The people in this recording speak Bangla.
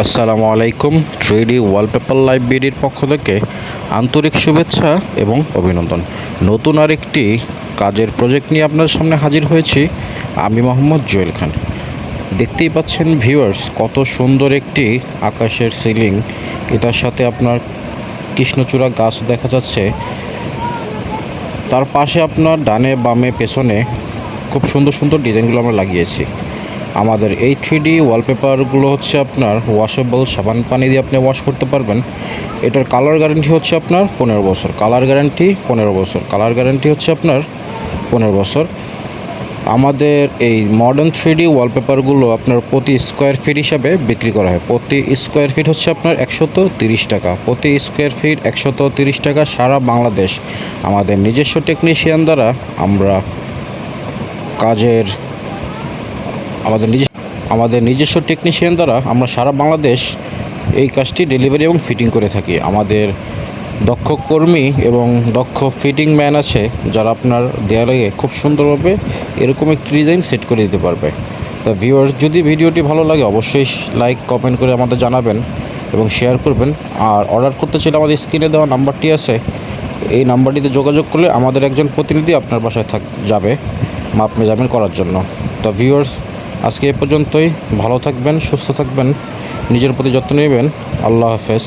আসসালামু আলাইকুম। 3D ওয়ালপেপার লাইভ বিডির পক্ষ থেকে আন্তরিক শুভেচ্ছা এবং অভিনন্দন। নতুন আরেকটি কাজের প্রজেক্ট নিয়ে আপনার সামনে হাজির হয়েছি। আমি মোহাম্মদ জুয়েল খান। দেখতেই পাচ্ছেন ভিউয়ার্স, কত সুন্দর একটি আকাশের সিলিং। এটার সাথে আপনার কৃষ্ণচূড়া গাছ দেখা যাচ্ছে। তার পাশে আপনার ডানে বামে পেছনে খুব সুন্দর সুন্দর ডিজাইনগুলো আমরা লাগিয়েছি। আমাদের এই 3D ওয়ালপেপারগুলো হচ্ছে আপনার ওয়াশেবল, সাবান পানি দিয়ে আপনি ওয়াশ করতে পারবেন। এটার কালার গ্যারান্টি হচ্ছে আপনার 15 বছর। কালার গ্যারান্টি 15 বছর। কালার গ্যারান্টি হচ্ছে আপনার 15 বছর। আমাদের এই মডার্ন 3D ওয়ালপেপারগুলো আপনার প্রতি স্কোয়ার ফিট হিসাবে বিক্রি করা হয়। প্রতি স্কোয়ার ফিট হচ্ছে আপনার 130 টাকা। প্রতি স্কোয়ার ফিট 130 টাকা। সারা বাংলাদেশ আমাদের নিজস্ব টেকনিশিয়ান দ্বারা আমরা কাজের আমাদের নিজস্ব টেকনিশিয়ান দ্বারা আমরা সারা বাংলাদেশ এই কাজটি ডেলিভারি এবং ফিটিং করে থাকি। আমাদের দক্ষ কর্মী এবং দক্ষ ফিটিং ম্যান আছে, যারা আপনার দেয়ালে খুব সুন্দরভাবে এরকম একটি ডিজাইন সেট করে দিতে পারবে। তা ভিউয়ার্স, যদি ভিডিওটি ভালো লাগে অবশ্যই লাইক কমেন্ট করে আমাদের জানাবেন এবং শেয়ার করবেন। আর অর্ডার করতে চাইলে আমাদের স্ক্রিনে দেওয়া নাম্বারটি আছে, এই নাম্বারটিতে যোগাযোগ করলে আমাদের একজন প্রতিনিধি আপনার বাসায় যাবে মাপ মেজারমেন্ট করার জন্য। তো ভিউয়ার্স, আজকে এ পর্যন্তই। ভালো থাকবেন, সুস্থ থাকবেন, নিজের প্রতি যত্ন নেবেন। আল্লাহ হাফেজ।